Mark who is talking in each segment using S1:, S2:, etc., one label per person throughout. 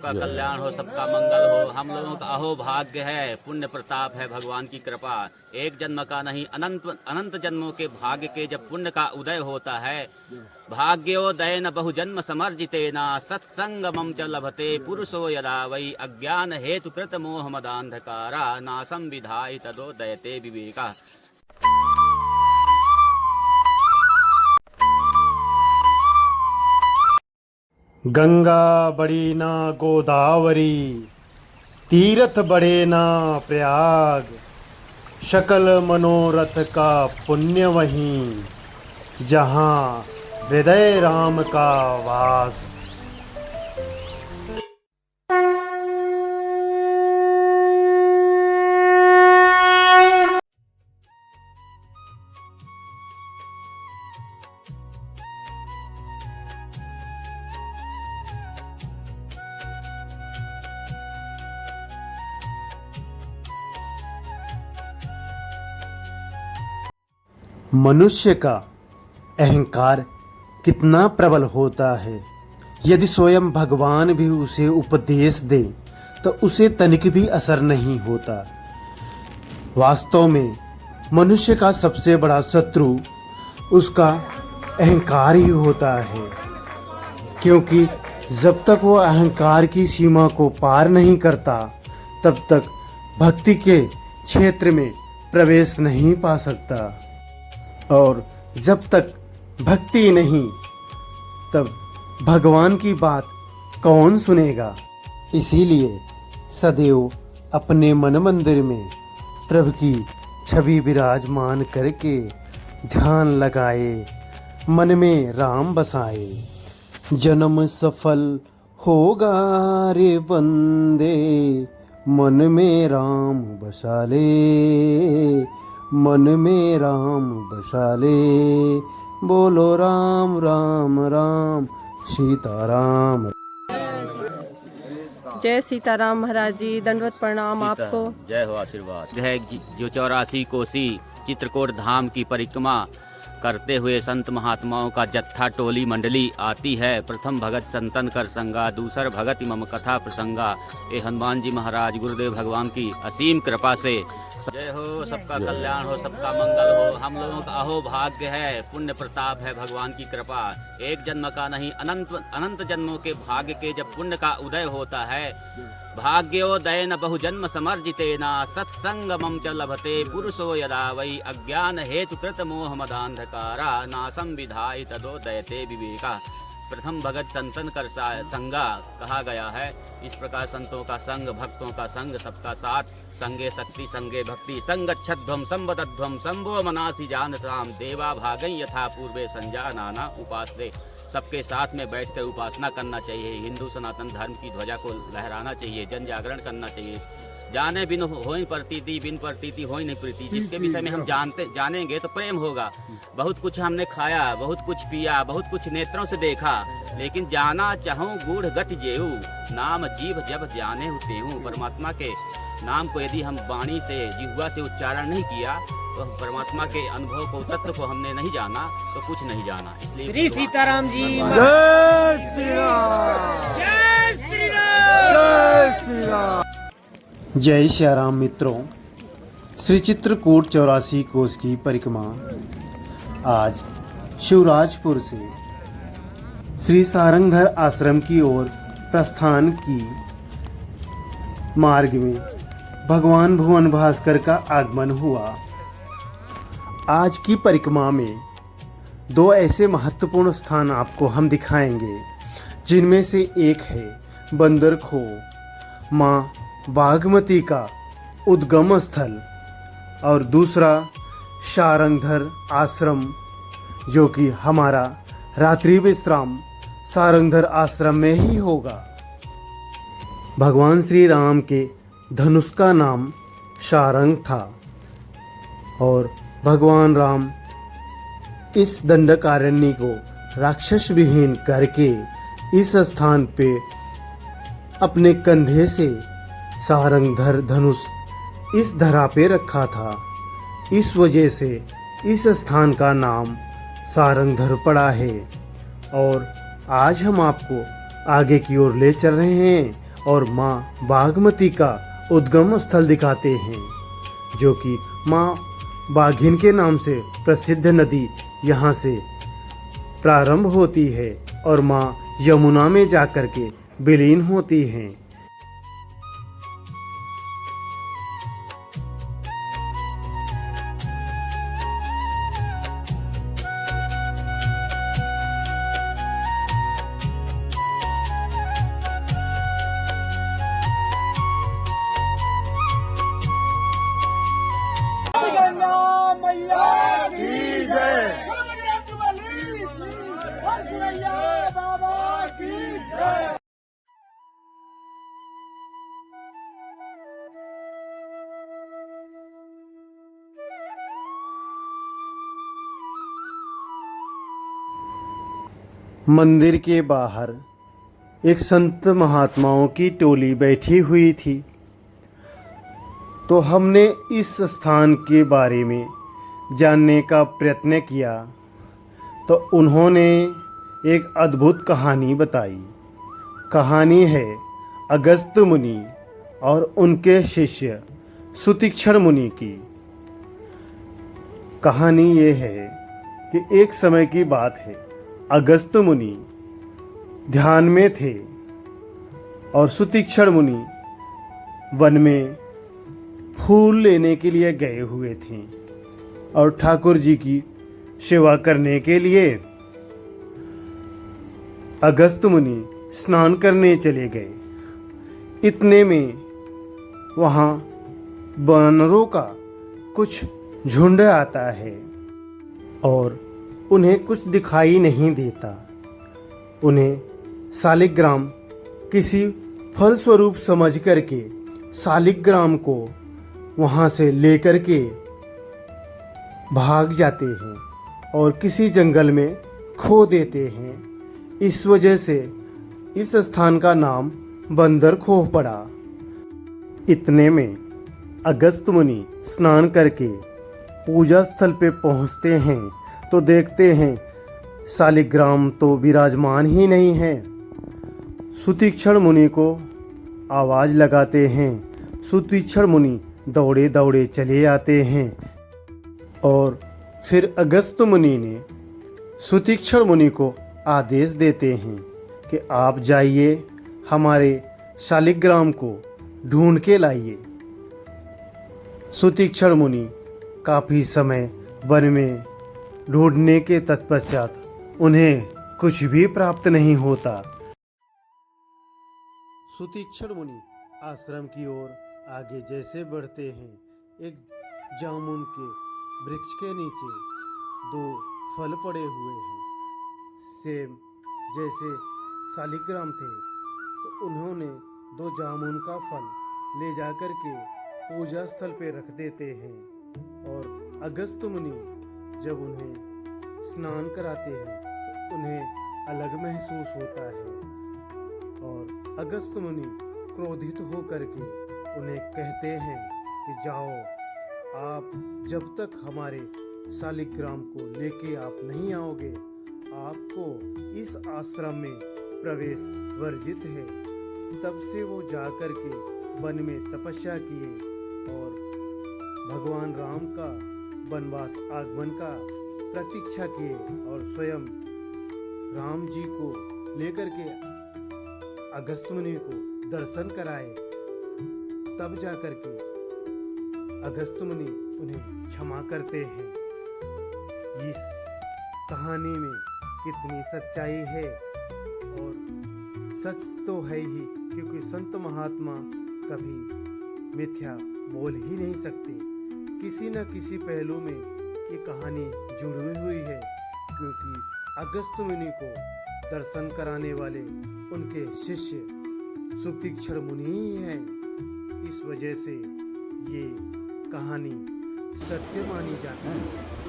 S1: सबका कल्याण हो, सबका मंगल हो। हम लोगों का अहो भाग्य है, पुण्य प्रताप है भगवान की कृपा। एक जन्म का नहीं अनंत अनंत जन्मों के भाग्य के जब पुण्य का उदय होता है, भाग्योदय न बहुजन्म समर्जितेना सत्संगमं च लभते पुरुषो यदा वै अज्ञान हेतु कृत मोह मदांधकारा नासं विधाय तदोदयते विवेका।
S2: गंगा बड़ी ना गोदावरी, तीर्थ बड़े ना प्रयाग, सकल मनोरथ का पुण्य वहीं, जहाँ हृदय राम का वास। मनुष्य का अहंकार कितना प्रबल होता है। यदि स्वयं भगवान भी उसे उपदेश दे तो उसे तनिक भी असर नहीं होता। वास्तव में मनुष्य का सबसे बड़ा शत्रु उसका अहंकार ही होता है, क्योंकि जब तक वो अहंकार की सीमा को पार नहीं करता तब तक भक्ति के क्षेत्र में प्रवेश नहीं पा सकता, और जब तक भक्ति नहीं तब भगवान की बात कौन सुनेगा। इसीलिए सदैव अपने मन मंदिर में प्रभु की छवि विराजमान करके ध्यान लगाए, मन में राम बसाए। जन्म सफल होगा रे बंदे, मन में राम बसा ले, मन में राम बसा ले। बोलो राम राम राम सीताराम।
S3: जय सीताराम महाराज जी, दंडवत प्रणाम आपको।
S1: जय हो, आशीर्वाद है। जो 84 कोसी चित्रकूट धाम की परिक्रमा करते हुए संत महात्माओं का जत्था टोली मंडली आती है। प्रथम भगत संतन कर संगा, दूसर भगत मम कथा प्रसंगा। ये हनुमान जी महाराज गुरुदेव भगवान की असीम कृपा से जय हो, सबका कल्याण हो, सबका मंगल हो। हम लोगों का अहो भाग्य है, पुण्य प्रताप है भगवान की कृपा। एक जन्म का नहीं अनंत अनंत जन्मों के भाग्य के जब पुण्य का उदय होता है, भाग्योदय न बहुजन्म समर्जितेना सत्संगमं च लभते पुरुषो यदा वै अज्ञान हेतु कृत मोह मदांधकारा नासं विधाय तदोदयते विवेका। प्रथम भगत संतन कर संगा कहा गया है। इस प्रकार संतों का संग, भक्तों का संग, सबका साथ। संगे शक्ति संगे भक्ति, संगच्छध्वम संवदध्वम संभो मनासी जानताम देवा भागं यथा पूर्वे संजानाना उपासते। सबके साथ में बैठकर उपासना करना चाहिए। हिंदू सनातन धर्म की ध्वजा को लहराना चाहिए, जन जागरण करना चाहिए। जाने बिन होई प्रतीति, बिन प्रतीति होई नहीं प्रीति। जिसके विषय में हम जानेंगे तो प्रेम होगा। बहुत कुछ हमने खाया, बहुत कुछ पिया, बहुत कुछ नेत्रों से देखा, लेकिन जाना चाहूँ गूढ़ गति जेऊ, नाम जीव जब जाने होते हूँ। परमात्मा के नाम को यदि हम वाणी से, जिह्वा से उच्चारण नहीं किया तो परमात्मा के अनुभव को, तत्व को हमने नहीं जाना तो कुछ नहीं जाना। इसलिए
S4: श्री सीताराम जी,
S2: जय श्री राम,
S4: जय श्री राम,
S2: जय श्री राम। जय श्री राम मित्रों, श्री चित्रकूट 84 कोस की परिक्रमा आज शिवराजपुर से श्री सारंगधर आश्रम की ओर प्रस्थान की। मार्ग में भगवान भुवन भास्कर का आगमन हुआ। आज की परिक्रमा में दो ऐसे महत्वपूर्ण स्थान आपको हम दिखाएंगे, जिनमें से एक है बंदर खो, माँ बागमती का उद्गम स्थल, और दूसरा सारंगधर आश्रम, जो कि हमारा रात्रि विश्राम सारंगधर आश्रम में ही होगा। भगवान श्री राम के धनुष का नाम सारंग था, और भगवान राम इस दंडकारण्य को राक्षस विहीन करके इस स्थान पे अपने कंधे से सारंगधर धनुष इस धरा पे रखा था। इस वजह से इस स्थान का नाम सारंगधर पड़ा है। और आज हम आपको आगे की ओर ले चल रहे हैं और माँ बागमती का उद्गम स्थल दिखाते हैं, जो कि माँ बाघिन के नाम से प्रसिद्ध नदी यहाँ से प्रारंभ होती है और माँ यमुना में जाकर के विलीन होती हैं। मंदिर के बाहर एक संत महात्माओं की टोली बैठी हुई थी। तो हमने इस स्थान के बारे में जानने का प्रयत्न किया, तो उन्होंने एक अद्भुत कहानी बताई। कहानी है अगस्त्य मुनि और उनके शिष्य सुतीक्षण मुनि की। कहानी ये है कि एक समय की बात है, अगस्त्य मुनि ध्यान में थे और सुतीक्षण मुनि वन में फूल लेने के लिए गए हुए थे और ठाकुर जी की सेवा करने के लिए अगस्त्य मुनि स्नान करने चले गए। इतने में वहाँ वानरों का कुछ झुंड आता है और उन्हें कुछ दिखाई नहीं देता। उन्हें शालिग्राम किसी फल स्वरूप समझ करके शालिग्राम को वहाँ से लेकर के भाग जाते हैं और किसी जंगल में खो देते हैं। इस वजह से इस स्थान का नाम बंदर खोह पड़ा। इतने में अगस्त्य मुनि स्नान करके पूजा स्थल पे पहुँचते हैं तो देखते हैं शालिग्राम तो विराजमान ही नहीं है। सुतीक्षण मुनि को आवाज़ लगाते हैं। सुतीक्षण मुनि दौड़े दौड़े चले आते हैं और फिर अगस्त्य मुनि ने सुतीक्षण मुनि को आदेश देते हैं कि आप जाइए, हमारे शालिग्राम को ढूंढ के लाइए। सुतीक्षण मुनि काफ़ी समय वन में ढूंढने के तत्पश्चात उन्हें कुछ भी प्राप्त नहीं होता। सुतीक्षण मुनि आश्रम की ओर आगे जैसे बढ़ते हैं, एक जामुन के वृक्ष के नीचे दो फल पड़े हुए हैं, सेम जैसे शालिग्राम थे। तो उन्होंने दो जामुन का फल ले जाकर के पूजा स्थल पे रख देते हैं और अगस्त्य मुनि जब उन्हें स्नान कराते हैं तो उन्हें अलग महसूस होता है और अगस्त्य मुनि क्रोधित होकर के उन्हें कहते हैं कि जाओ, आप जब तक हमारे शालिग्राम को लेके आप नहीं आओगे, आपको इस आश्रम में प्रवेश वर्जित है। तब से वो जाकर के वन में तपस्या किए और भगवान राम का वनवास आगमन का प्रतीक्षा किए और स्वयं राम जी को लेकर के अगस्त्य मुनि को दर्शन कराए। तब जाकर के अगस्त्य मुनि उन्हें क्षमा करते हैं। इस कहानी में कितनी सच्चाई है, और सच तो है ही, क्योंकि संत महात्मा कभी मिथ्या बोल ही नहीं सकते। किसी न किसी पहलू में ये कहानी जुड़ी हुई है, क्योंकि अगस्त्य मुनि को दर्शन कराने वाले उनके शिष्य सुतीक्षण मुनि ही हैं। इस वजह से ये कहानी सत्य मानी जाती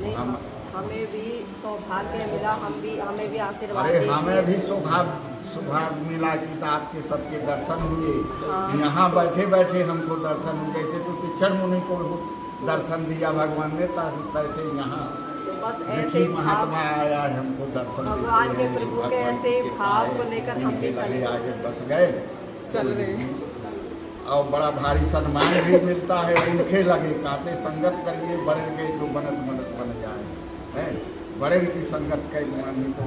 S2: है।
S3: हमें भी सौभाग्य मिला, हमें भी आशीर्वाद
S5: अरे हमें भी सौभाग्य मिला कि तो आपके सबके दर्शन हुए। यहाँ बैठे बैठे हमको दर्शन हुए, जैसे तो सुतीक्षण मुनि को दर्शन दिया भगवान ने, तैसे यहाँ
S3: तो बस ऐसे
S5: महात्मा आया है हमको दर्शन
S3: भगवान के प्रभु के ऐसे भाव को लेकर हम भी चले
S5: आगे बस गए।
S3: चल रहे हैं।
S5: और बड़ा भारी सम्मान भी मिलता है। उनके लगे काते संगत करिए बड़े के जो बनत बनत बन जाए है। बड़े की संगत के मानी तो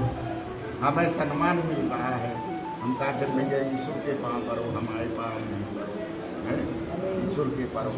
S5: हमें सम्मान मिल रहा है। हम कहते भैया ईश्वर के पाँव परो, हमारे पाँव नहीं परो है, ईश्वर के परो।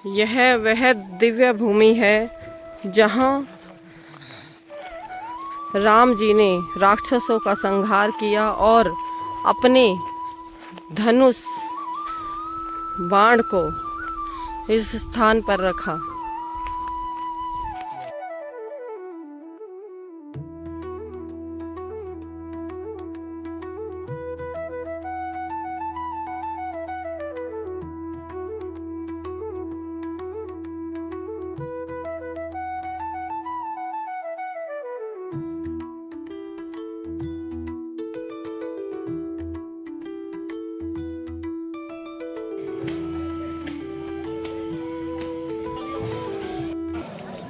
S3: यह वह दिव्य भूमि है जहाँ राम जी ने राक्षसों का संहार किया और अपने धनुष बाण को इस स्थान पर रखा।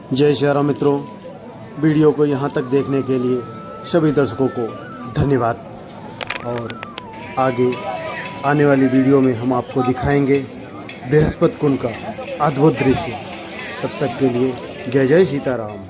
S2: जय श्री राम मित्रों, वीडियो को यहाँ तक देखने के लिए सभी दर्शकों को धन्यवाद। और आगे आने वाली वीडियो में हम आपको दिखाएंगे बृहस्पति कुंड का अद्भुत दृश्य। तब तक के लिए जय जय सीताराम।